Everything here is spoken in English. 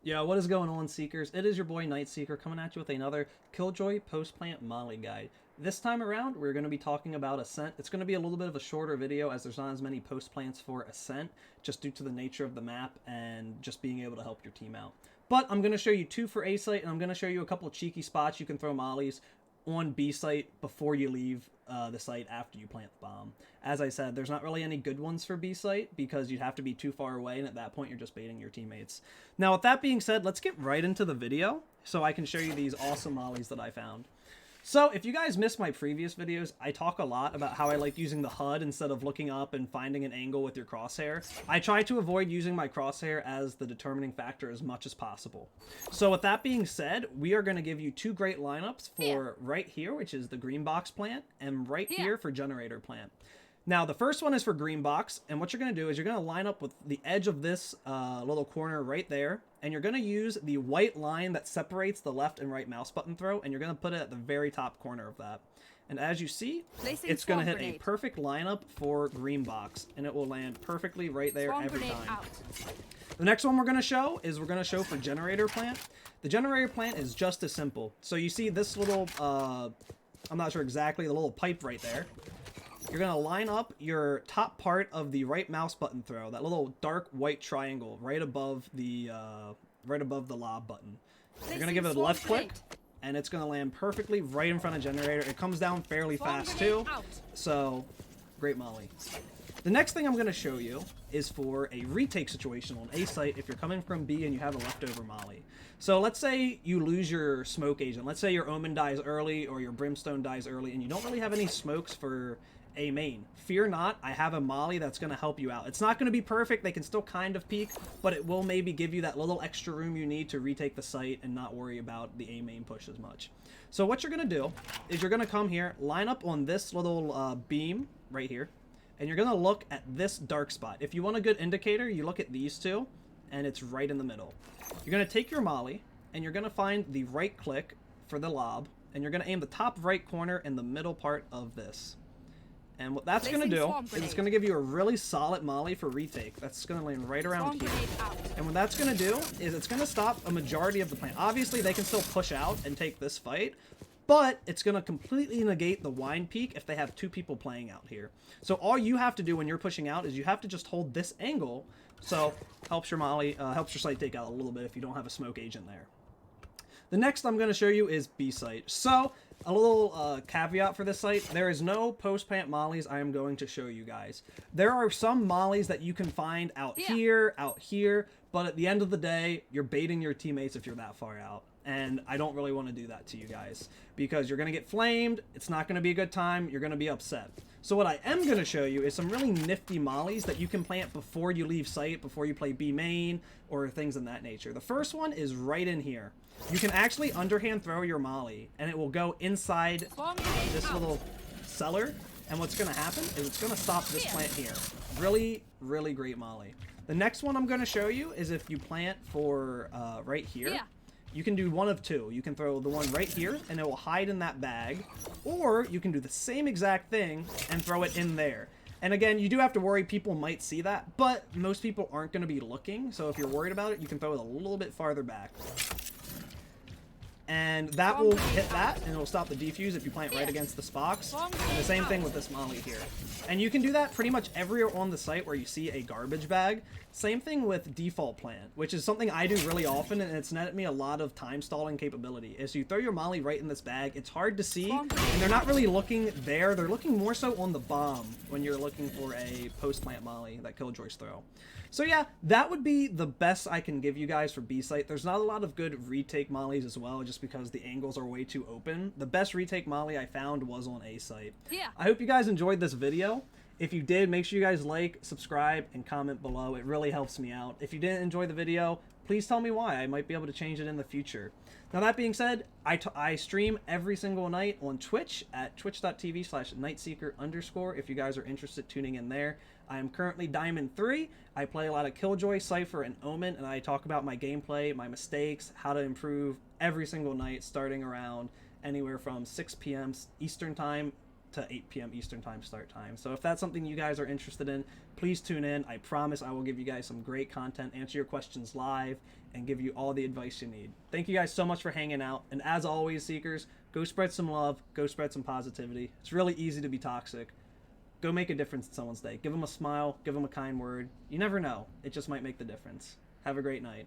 Yo, what is going on, Seekers? It is your boy Night Seeker coming at you with another Killjoy post-plant molly guide. This time around, we're going to be talking about ASCENT. It's going to be a little bit of a shorter video as there's not as many post-plants for ASCENT, just due to the nature of the map and just being able to help your team out. But I'm going to show you two for A site, and I'm going to show you a couple of cheeky spots you can throw mollies on B site before you leave the site after you plant the bomb. As I said, there's not really any good ones for B site because you'd have to be too far away, and at that point you're just baiting your teammates. Now with that being said, let's get right into the video so I can show you these awesome mollies that I found. So, if you guys missed my previous videos, I talk a lot about how I like using the HUD instead of looking up and finding an angle with your crosshair. I try to avoid using my crosshair as the determining factor as much as possible. So, with that being said, we are going to give you two great lineups for right here, which is the green box plant, and right here for generator plant. Now, the first one is for green box, and what you're going to do is you're going to line up with the edge of this little corner right there, and you're going to use the white line that separates the left and right mouse button throw, and you're going to put it at the very top corner of that. And as you see, it's going to hit a perfect lineup for green box, and it will land perfectly right there every time. The next one we're going to show for generator plant. The generator plant is just as simple. So you see this little, I'm not sure exactly, the little pipe right there. You're going to line up your top part of the right mouse button throw, that little dark white triangle right above the lob button. You're going to give it a left click, and it's going to land perfectly right in front of generator. It comes down fairly fast too, so great molly. The next thing I'm going to show you is for a retake situation on A site if you're coming from B and you have a leftover molly. So let's say you lose your smoke agent. Let's say your Omen dies early or your Brimstone dies early and you don't really have any smokes for A main. Fear not, I have a molly that's going to help you out. It's not going to be perfect, they can still kind of peek, but it will maybe give you that little extra room you need to retake the site and not worry about the A main push as much. So what you're going to do is you're going to come here, line up on this little beam right here, and you're going to look at this dark spot. If you want a good indicator, you look at these two, and it's right in the middle. You're going to take your molly, and you're going to find the right click for the lob, and you're going to aim the top right corner in the middle part of this. And what that's going to do is it's going to give you a really solid molly for retake. That's going to land right around here. And what that's going to do is it's going to stop a majority of the plant. Obviously, they can still push out and take this fight, but it's going to completely negate the wind peak if they have two people playing out here. So all you have to do when you're pushing out is you have to just hold this angle, so helps your molly, helps your site take out a little bit if you don't have a smoke agent there. The next I'm going to show you is B site. So, a little caveat for this site, there is no post-plant mollies I am going to show you guys. There are some mollies that you can find out here, but at the end of the day, you're baiting your teammates if you're that far out. And I don't really want to do that to you guys, because you're going to get flamed, it's not going to be a good time, you're going to be upset. So what I am going to show you is some really nifty mollies that you can plant before you leave site, before you play B main, or things in that nature. The first one is right in here. You can actually underhand throw your molly, and it will go inside this little cellar, and what's going to happen is it's going to stop this plant here. Really, really great molly. The next one I'm going to show you is if you plant for right here. You can do one of two. You can throw the one right here, and it will hide in that bag, or you can do the same exact thing and throw it in there. And again, you do have to worry people might see that, but most people aren't going to be looking, so if you're worried about it, you can throw it a little bit farther back. And that will hit that, and it will stop the defuse if you plant right against this box. And the same thing with this molly here. And you can do that pretty much everywhere on the site where you see a garbage bag. Same thing with default plant, which is something I do really often, and it's netted me a lot of time stalling capability. Is you throw your molly right in this bag, it's hard to see, and they're not really looking there. They're looking more so on the bomb when you're looking for a post-plant molly that Killjoys throw. So yeah, that would be the best I can give you guys for B site. There's not a lot of good retake mollies as well, just because the angles are way too open. The best retake molly I found was on A site. I hope you guys enjoyed this video. If you did, make sure you guys like, subscribe, and comment below. It really helps me out. If you didn't enjoy the video, please tell me why. I might be able to change it in the future. Now that being said, I stream every single night on Twitch at twitch.tv/nightseeker_ if you guys are interested tuning in there. I am currently Diamond 3. I play a lot of Killjoy, Cypher, and Omen, and I talk about my gameplay, my mistakes, how to improve every single night, starting around anywhere from 6 p.m. Eastern Time to 8 p.m. Eastern time start time. So if that's something you guys are interested in, please tune in. I promise I will give you guys some great content, answer your questions live, and give you all the advice you need. Thank you guys so much for hanging out. And as always, Seekers, go spread some love, go spread some positivity. It's really easy to be toxic. Go make a difference in someone's day. Give them a smile, give them a kind word. You never know. It just might make the difference. Have a great night.